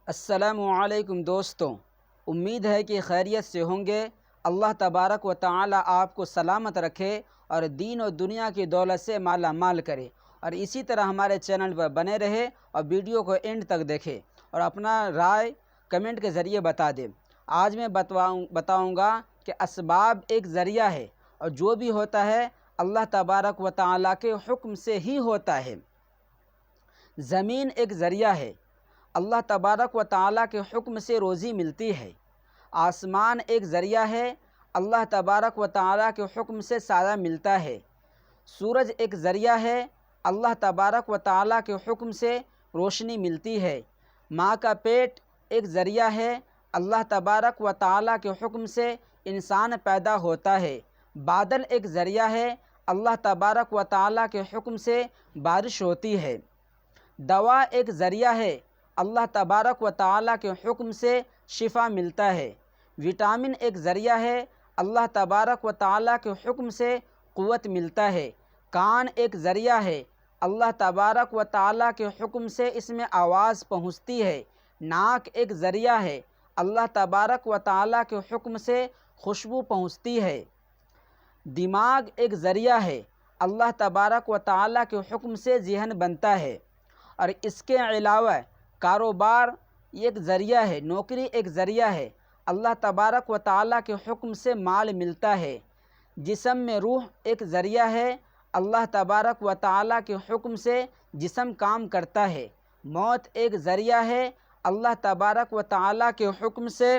السلام علیکم دوستوں، امید ہے کہ خیریت سے ہوں گے۔ اللہ تبارک و تعالی آپ کو سلامت رکھے اور دین و دنیا کی دولت سے مالا مال کرے، اور اسی طرح ہمارے چینل پر بنے رہے اور ویڈیو کو اینڈ تک دیکھے اور اپنا رائے کمنٹ کے ذریعے بتا دیں۔ آج میں بتاؤں گا کہ اسباب ایک ذریعہ ہے، اور جو بھی ہوتا ہے اللہ تبارک و تعالی کے حکم سے ہی ہوتا ہے۔ زمین ایک ذریعہ ہے، اللہ تبارک و تعالی کے حکم سے روزی ملتی ہے۔ آسمان ایک ذریعہ ہے، اللہ تبارک و تعالی کے حکم سے سایہ ملتا ہے۔ سورج ایک ذریعہ ہے، اللہ تبارک و تعالی کے حکم سے روشنی ملتی ہے۔ ماں کا پیٹ ایک ذریعہ ہے، اللہ تبارک و تعالی کے حکم سے انسان پیدا ہوتا ہے۔ بادل ایک ذریعہ ہے، اللہ تبارک و تعالی کے حکم سے بارش ہوتی ہے۔ دوا ایک ذریعہ ہے، اللہ تبارک و تعالی کے حکم سے شفا ملتا ہے۔ وٹامن ایک ذریعہ ہے، اللہ تبارک و تعالی کے حکم سے قوت ملتا ہے۔ کان ایک ذریعہ ہے، اللہ تبارک و تعالی کے حکم سے اس میں آواز پہنچتی ہے۔ ناک ایک ذریعہ ہے، اللہ تبارک و تعالی کے حکم سے خوشبو پہنچتی ہے۔ دماغ ایک ذریعہ ہے، اللہ تبارک و تعالی کے حکم سے ذہن بنتا ہے۔ اور اس کے علاوہ کاروبار ایک ذریعہ ہے، نوکری ایک ذریعہ ہے، اللہ تبارک و تعالی کے حکم سے مال ملتا ہے۔ جسم میں روح ایک ذریعہ ہے، اللہ تبارک و تعالی کے حکم سے جسم کام کرتا ہے۔ موت ایک ذریعہ ہے، اللہ تبارک و تعالی کے حکم سے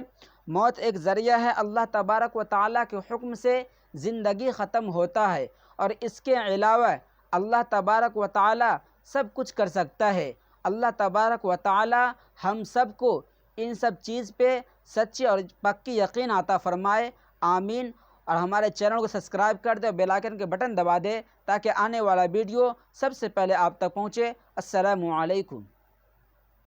موت ایک ذریعہ ہے، اللہ تبارک و تعالی کے حکم سے زندگی ختم ہوتا ہے۔ اور اس کے علاوہ اللہ تبارک و تعالی سب کچھ کر سکتا ہے۔ اللہ تبارک و تعالی ہم سب کو ان سب چیز پہ سچی اور پکی یقین عطا فرمائے، آمین۔ اور ہمارے چینل کو سبسکرائب کر دے اور بیل آئیکن کے بٹن دبا دے تاکہ آنے والا ویڈیو سب سے پہلے آپ تک پہنچے۔ السلام علیکم۔